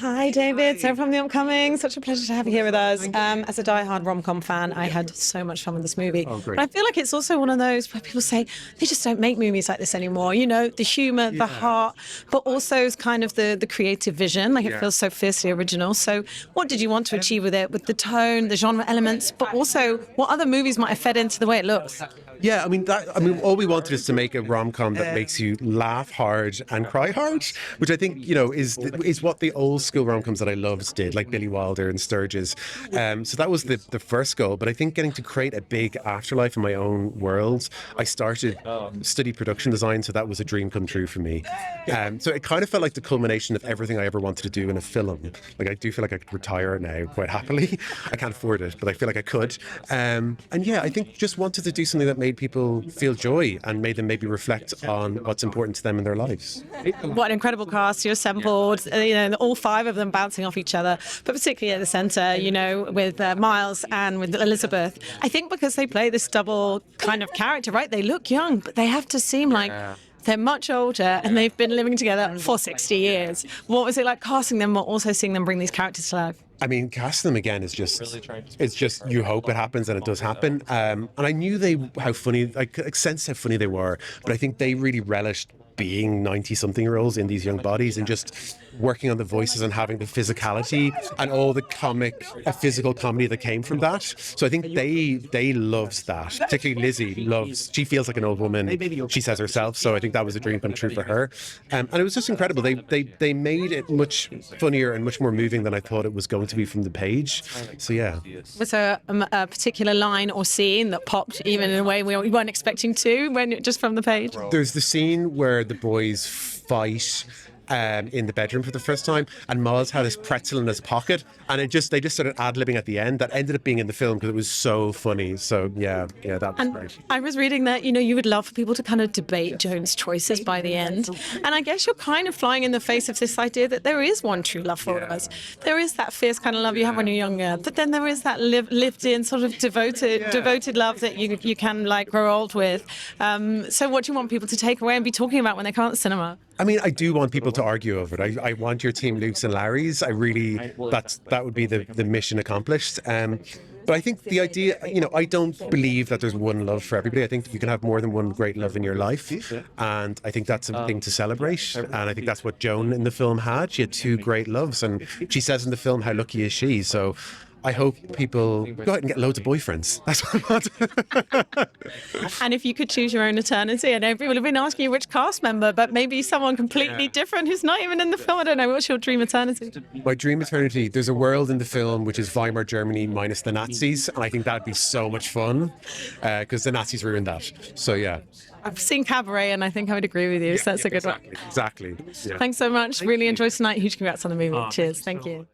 Hi, David. Sarah from the Upcoming. Such a pleasure to have you here with us. As a diehard rom-com fan, I had so much fun with this movie. Oh, great. But I feel like it's also one of those where people say they just don't make movies like this anymore. You know, the humour, the heart, but also kind of the creative vision. Like it feels so fiercely original. So what did you want to achieve with it, with the tone, the genre elements, but also what other movies might have fed into the way it looks? Yeah, all we wanted is to make a rom-com that makes you laugh hard and cry hard, which I think, is what the old school rom-coms that I loved did, like Billy Wilder and Sturges. So that was the first goal. But I think getting to create a big afterlife in my own world, I started study production design, so that was a dream come true for me. So it kind of felt like the culmination of everything I ever wanted to do in a film. Like I do feel like I could retire now quite happily. I can't afford it, but I feel like I could. And yeah, I think just wanted to do something that made people feel joy and made them maybe reflect on what's important to them in their lives. What an incredible cast you assembled, all five of them bouncing off each other, but particularly at the centre, with Miles and with Elizabeth. I think because they play this double kind of character, right? They look young, but they have to seem like they're much older and they've been living together for 60 years. What was it like casting them, but also seeing them bring these characters to life? I mean, casting them again is it's just you hope it happens and it does happen. And I knew how funny, I could sense how funny they were, but I think they really relished being 90-something-year-olds in these young bodies and just working on the voices and having the physicality and all the physical comedy that came from that. So I think they loved that. Particularly Lizzie she feels like an old woman, she says herself, so I think that was a dream come true for her. And it was just incredible. They made it much funnier and much more moving than I thought it was going to be from the page. So yeah. Was there a particular line or scene that popped even in a way we weren't expecting to, just from the page? There's the scene where the boys fight in the bedroom for the first time, and Miles had his pretzel in his pocket, and they just started ad-libbing at the end. That ended up being in the film because it was so funny. So yeah, that was great. I was reading that you would love for people to kind of debate Joan's choices by the end, and I guess you're kind of flying in the face of this idea that there is one true love for all of us. There is that fierce kind of love you have when you're younger, but then there is that lived-in sort of devoted love that you can like grow old with. So what do you want people to take away and be talking about when they come out the cinema? I mean, I do want people to argue over it. I want your team Luke's and Larry's. That would be the mission accomplished. But I think the idea, I don't believe that there's one love for everybody. I think you can have more than one great love in your life. And I think that's a thing to celebrate. And I think that's what Joan in the film had. She had two great loves. And she says in the film, how lucky is she? So I hope people go out and get loads of boyfriends. That's what I want. And if you could choose your own eternity, I know people have been asking you which cast member, but maybe someone completely different who's not even in the film. I don't know. What's your dream eternity? My dream eternity, there's a world in the film which is Weimar Germany minus the Nazis. And I think that'd be so much fun because the Nazis ruined that. So yeah. I've seen Cabaret and I think I would agree with you. So that's a good one. Exactly. Thanks so much. Really enjoyed tonight. Huge congrats on the movie. Cheers. Thank you.